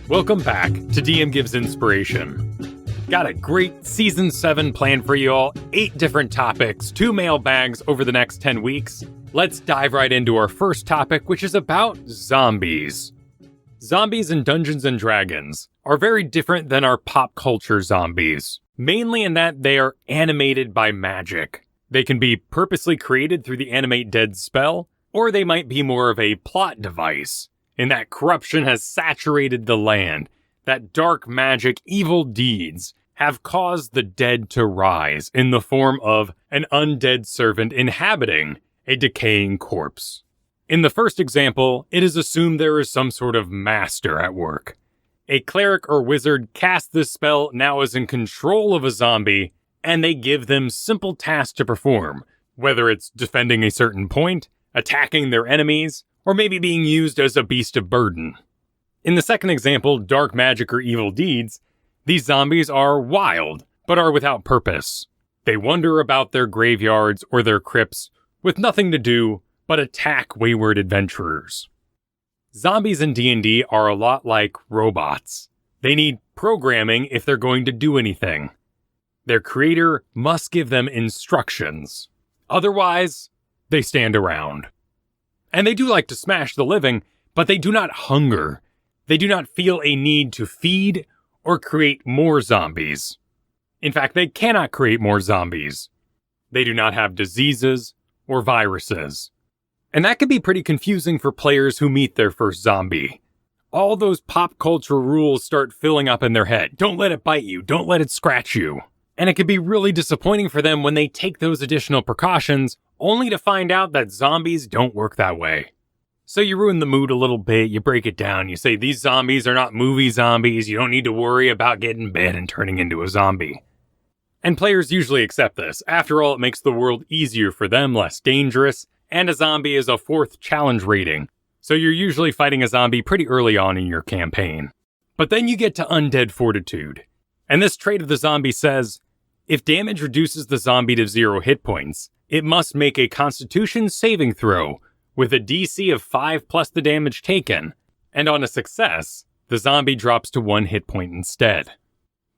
Welcome back to DM Gives Inspiration. Got a great Season 7 planned for you all, 8 different topics, 2 mailbags over the next 10 weeks. Let's dive right into our first topic, which is about zombies. Zombies in Dungeons & Dragons are very different than our pop culture zombies, mainly in that they are animated by magic. They can be purposely created through the Animate Dead spell, or they might be more of a plot device, in that corruption has saturated the land, that dark magic evil deeds have caused the dead to rise in the form of an undead servant inhabiting a decaying corpse. In the first example, it is assumed there is some sort of master at work. A cleric or wizard casts this spell, now is in control of a zombie, and they give them simple tasks to perform, whether it's defending a certain point, attacking their enemies, or maybe being used as a beast of burden. In the second example, dark magic or evil deeds, these zombies are wild, but are without purpose. They wander about their graveyards or their crypts with nothing to do but attack wayward adventurers. Zombies in D&D are a lot like robots. They need programming if they're going to do anything. Their creator must give them instructions. Otherwise, they stand around. And they do like to smash the living, but they do not hunger. They do not feel a need to feed or create more zombies. In fact, they cannot create more zombies. They do not have diseases or viruses. And that can be pretty confusing for players who meet their first zombie. All those pop culture rules start filling up in their head. Don't let it bite you. Don't let it scratch you. And it can be really disappointing for them when they take those additional precautions, only to find out that zombies don't work that way. So you ruin the mood a little bit, you break it down, you say these zombies are not movie zombies, you don't need to worry about getting bit and turning into a zombie. And players usually accept this. After all, it makes the world easier for them, less dangerous, and a zombie is a 4th challenge rating, so you're usually fighting a zombie pretty early on in your campaign. But then you get to Undead Fortitude, and this trait of the zombie says, if damage reduces the zombie to 0 hit points, it must make a Constitution saving throw with a DC of 5 plus the damage taken, and on a success, the zombie drops to 1 hit point instead.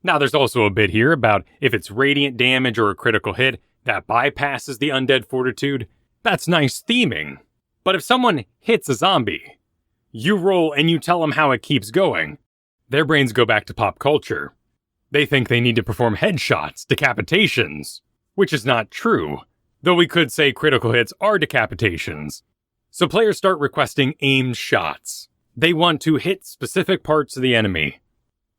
Now there's also a bit here about if it's radiant damage or a critical hit that bypasses the Undead Fortitude. That's nice theming. But if someone hits a zombie, you roll and you tell them how it keeps going, their brains go back to pop culture. They think they need to perform headshots, decapitations, which is not true, though we could say critical hits are decapitations. So players start requesting aimed shots. They want to hit specific parts of the enemy.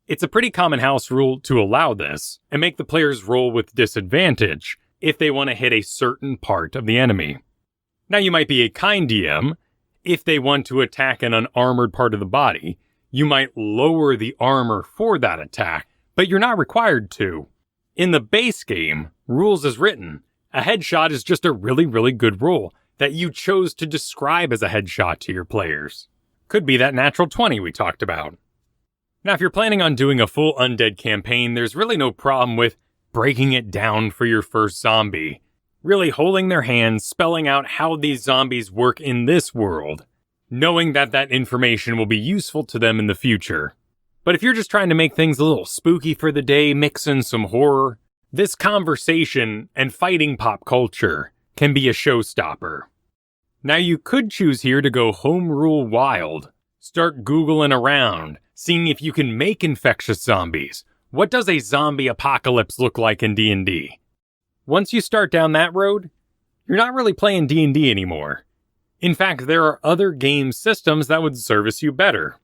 It's a pretty common house rule to allow this, and make the players roll with disadvantage if they want to hit a certain part of the enemy. Now you might be a kind DM. If they want to attack an unarmored part of the body, you might lower the armor for that attack, but you're not required to. In the base game, rules as written, a headshot is just a really, really good roll that you chose to describe as a headshot to your players. Could be that natural 20 we talked about. Now, if you're planning on doing a full undead campaign, there's really no problem with breaking it down for your first zombie. Really holding their hands, spelling out how these zombies work in this world, knowing that that information will be useful to them in the future. But if you're just trying to make things a little spooky for the day, mix in some horror, this conversation and fighting pop culture can be a showstopper. Now you could choose here to go home rule wild. Start Googling around, seeing if you can make infectious zombies. What does a zombie apocalypse look like in D&D? Once you start down that road, you're not really playing D&D anymore. In fact, there are other game systems that would service you better.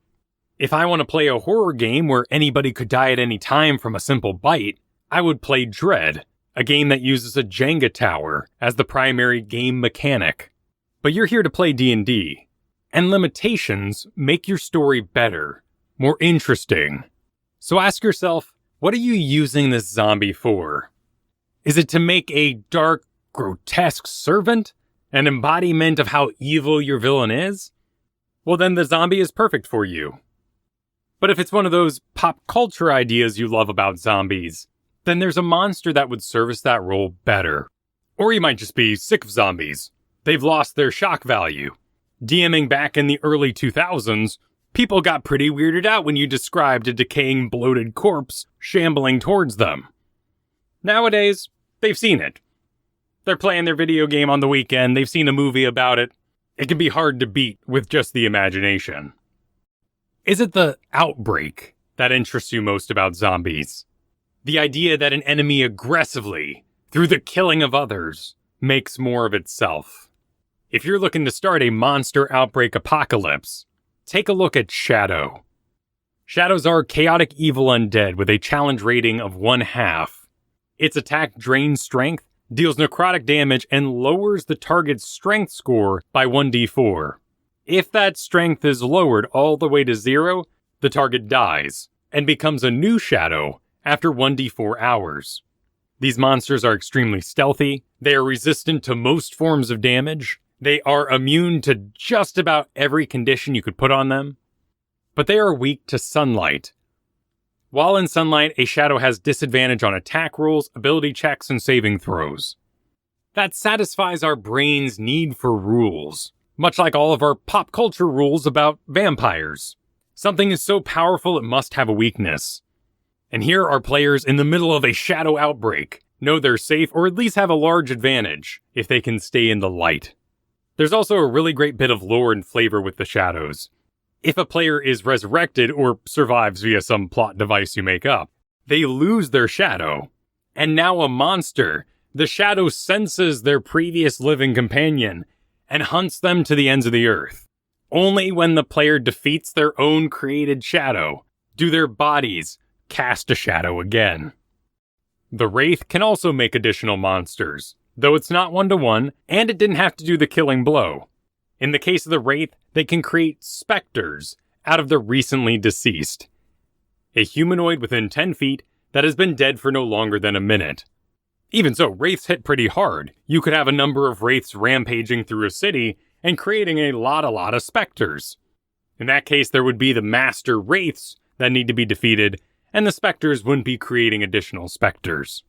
If I want to play a horror game where anybody could die at any time from a simple bite, I would play Dread, a game that uses a Jenga tower as the primary game mechanic. But you're here to play D&D, and limitations make your story better, more interesting. So ask yourself, what are you using this zombie for? Is it to make a dark, grotesque servant? An embodiment of how evil your villain is? Well, then the zombie is perfect for you. But if it's one of those pop culture ideas you love about zombies, then there's a monster that would service that role better. Or you might just be sick of zombies. They've lost their shock value. DMing back in the early 2000s, People got pretty weirded out when you described a decaying, bloated corpse shambling towards them. Nowadays, they've seen it. They're playing their video game on the weekend, they've seen a movie about it. It can be hard to beat with just the imagination. Is it the outbreak that interests you most about zombies? The idea that an enemy aggressively, through the killing of others, makes more of itself. If you're looking to start a monster outbreak apocalypse, take a look at Shadow. Shadows are chaotic evil undead with a challenge rating of 1/2. Its attack drains strength, deals necrotic damage, and lowers the target's strength score by 1d4. If that strength is lowered all the way to 0, the target dies, and becomes a new Shadow after 1d4 hours. These monsters are extremely stealthy, they are resistant to most forms of damage, they are immune to just about every condition you could put on them, but they are weak to sunlight. While in sunlight, a Shadow has disadvantage on attack rolls, ability checks, and saving throws. That satisfies our brain's need for rules, much like all of our pop culture rules about vampires. Something is so powerful it must have a weakness. And here are players in the middle of a Shadow outbreak, know they're safe or at least have a large advantage if they can stay in the light. There's also a really great bit of lore and flavor with the Shadows. If a player is resurrected or survives via some plot device you make up, they lose their Shadow. And now a monster, the Shadow senses their previous living companion and hunts them to the ends of the earth. Only when the player defeats their own created Shadow do their bodies cast a Shadow again. The Wraith can also make additional monsters, though it's not 1-to-1, and it didn't have to do the killing blow. In the case of the Wraith, they can create specters out of the recently deceased. A humanoid within 10 feet that has been dead for no longer than a minute. Even so, Wraiths hit pretty hard. You could have a number of Wraiths rampaging through a city and creating a lot of specters. In that case, there would be the master Wraiths that need to be defeated, and the specters wouldn't be creating additional specters.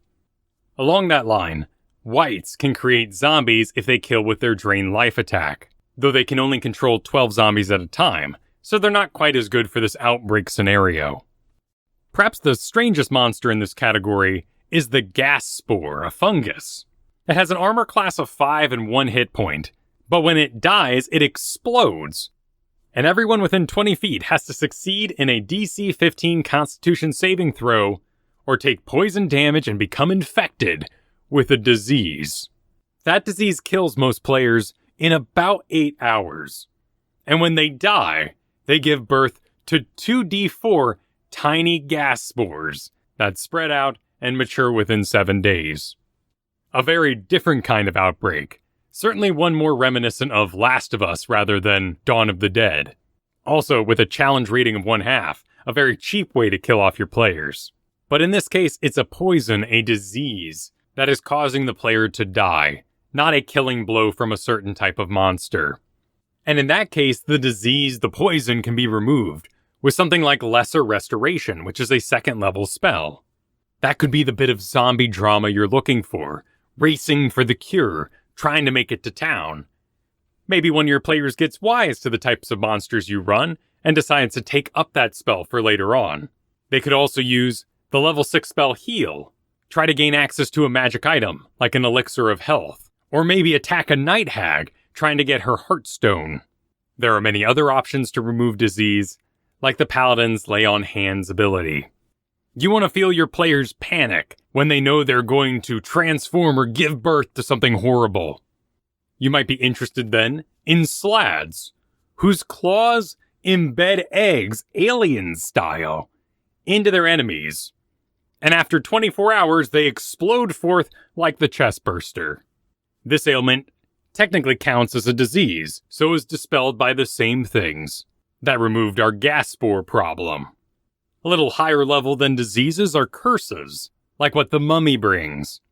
Along that line, Wights can create zombies if they kill with their Drain Life attack, though they can only control 12 zombies at a time, so they're not quite as good for this outbreak scenario. Perhaps the strangest monster in this category is the Gas Spore, a fungus. It has an armor class of 5 and 1 hit point, but when it dies, it explodes, and everyone within 20 feet has to succeed in a DC 15 Constitution saving throw, or take poison damage and become infected with a disease. That disease kills most players in about 8 hours, and when they die, they give birth to 2d4 tiny gas spores that spread out and mature within 7 days. A very different kind of outbreak, certainly one more reminiscent of Last of Us rather than Dawn of the Dead. Also, with a challenge rating of 1/2, a very cheap way to kill off your players. But in this case, it's a poison, a disease, that is causing the player to die, not a killing blow from a certain type of monster. And in that case, the disease, the poison, can be removed with something like Lesser Restoration, which is a 2nd level spell. That could be the bit of zombie drama you're looking for, racing for the cure, trying to make it to town. Maybe one of your players gets wise to the types of monsters you run and decides to take up that spell for later on. They could also use the level 6 spell Heal, try to gain access to a magic item, like an Elixir of Health, or maybe attack a Night Hag, trying to get her Heartstone. There are many other options to remove disease, like the Paladin's Lay on Hands ability. You want to feel your players panic when they know they're going to transform or give birth to something horrible. You might be interested then in Slads, whose claws embed eggs, alien style, into their enemies. And after 24 hours, they explode forth like the chestburster. This ailment technically counts as a disease, so is dispelled by the same things that removed our Gas Spore problem. A little higher level than diseases are curses, like what the Mummy brings.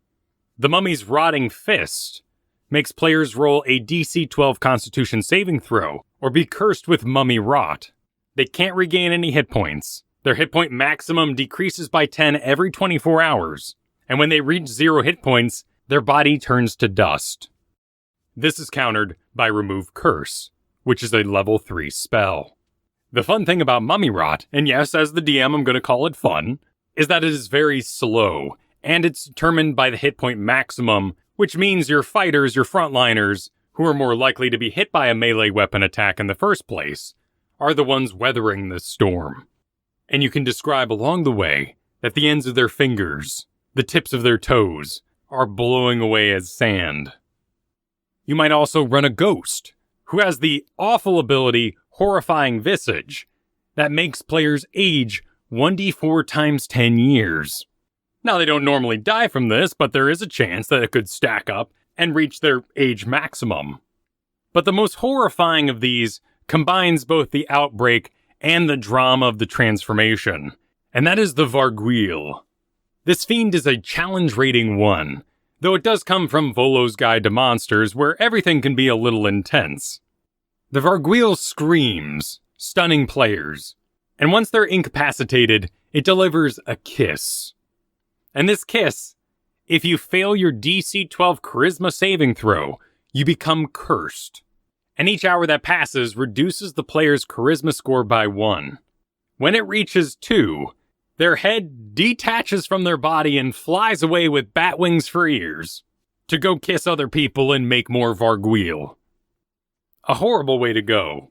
The Mummy's Rotting Fist makes players roll a DC 12 Constitution saving throw, or be cursed with Mummy Rot. They can't regain any hit points. Their hit point maximum decreases by 10 every 24 hours, and when they reach 0 hit points, their body turns to dust. This is countered by Remove Curse, which is a level 3 spell. The fun thing about mummy rot, and yes, as the DM I'm going to call it fun, is that it is very slow, and it's determined by the hit point maximum, which means your fighters, your frontliners, who are more likely to be hit by a melee weapon attack in the first place, are the ones weathering this storm. And you can describe along the way that the ends of their fingers, the tips of their toes, are blowing away as sand. You might also run a ghost, who has the awful ability Horrifying Visage, that makes players age 1d4 times 10 years. Now, they don't normally die from this, but there is a chance that it could stack up and reach their age maximum. But the most horrifying of these combines both the outbreak and the drama of the transformation, and that is the Varguil. This fiend is a challenge rating 1, though it does come from Volo's Guide to Monsters, where everything can be a little intense. The Varguil screams, stunning players, and once they're incapacitated, it delivers a kiss. And this kiss, if you fail your DC 12 Charisma saving throw, you become cursed. And each hour that passes reduces the player's Charisma score by 1. When it reaches 2, their head detaches from their body and flies away with bat wings for ears to go kiss other people and make more Varguil. A horrible way to go.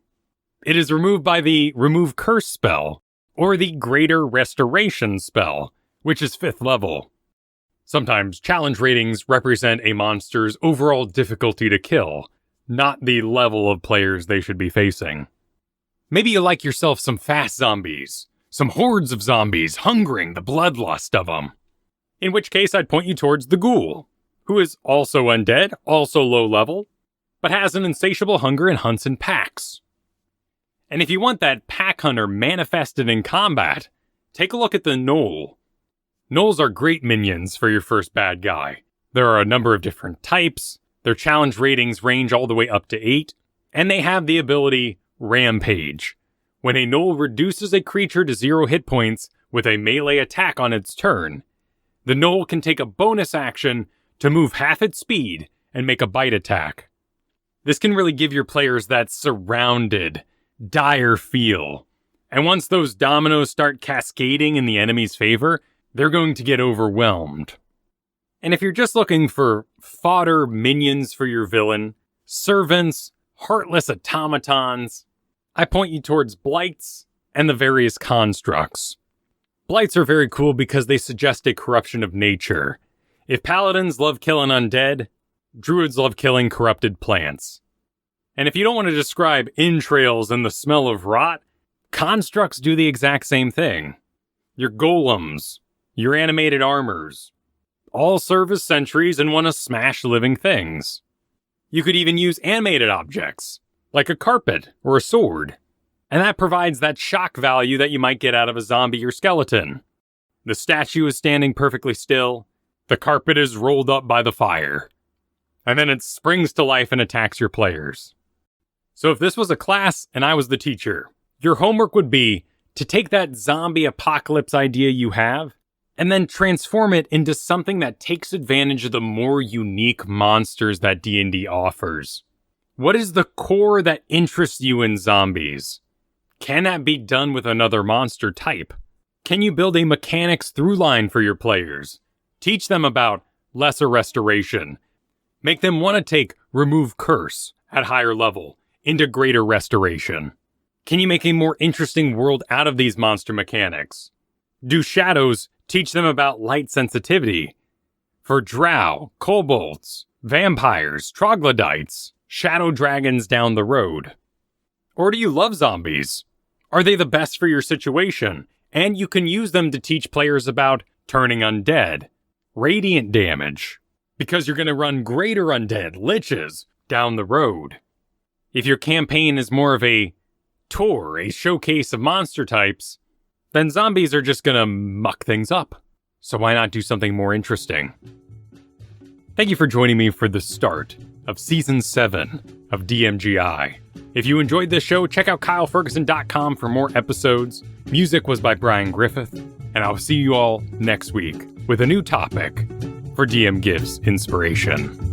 It is removed by the Remove Curse spell, or the Greater Restoration spell, which is 5th level. Sometimes challenge ratings represent a monster's overall difficulty to kill, not the level of players they should be facing. Maybe you like yourself some fast zombies, some hordes of zombies hungering the bloodlust of them. In which case I'd point you towards the ghoul, who is also undead, also low level, but has an insatiable hunger and hunts in packs. And if you want that pack hunter manifested in combat, take a look at the gnoll. Gnolls are great minions for your first bad guy. There are a number of different types, their challenge ratings range all the way up to 8, and they have the ability Rampage. When a gnoll reduces a creature to 0 hit points with a melee attack on its turn, the gnoll can take a bonus action to move half its speed and make a bite attack. This can really give your players that surrounded, dire feel. And once those dominoes start cascading in the enemy's favor, they're going to get overwhelmed. And if you're just looking for fodder minions for your villain, servants, heartless automatons, I point you towards blights and the various constructs. Blights are very cool because they suggest a corruption of nature. If paladins love killing undead, druids love killing corrupted plants. And if you don't want to describe entrails and the smell of rot, constructs do the exact same thing. Your golems, your animated armors, all serve as sentries and want to smash living things. You could even use animated objects, like a carpet or a sword, and that provides that shock value that you might get out of a zombie or skeleton. The statue is standing perfectly still, the carpet is rolled up by the fire, and then it springs to life and attacks your players. So if this was a class and I was the teacher, your homework would be to take that zombie apocalypse idea you have and then transform it into something that takes advantage of the more unique monsters that D&D offers. What is the core that interests you in zombies? Can that be done with another monster type? Can you build a mechanics through line for your players? Teach them about lesser restoration. Make them want to take Remove Curse at higher level into Greater Restoration. Can you make a more interesting world out of these monster mechanics? Do shadows teach them about light sensitivity? For drow, kobolds, vampires, troglodytes, shadow dragons down the road? Or do you love zombies? Are they the best for your situation? And you can use them to teach players about turning undead, radiant damage, because you're going to run greater undead, liches, down the road. If your campaign is more of a tour, a showcase of monster types, then zombies are just going to muck things up. So why not do something more interesting? Thank you for joining me for the start of Season 7 of DMGI. If you enjoyed this show, check out KyleFergusson.com for more episodes. Music was by Brian Griffith, and I'll see you all next week with a new topic for DM Gives Inspiration.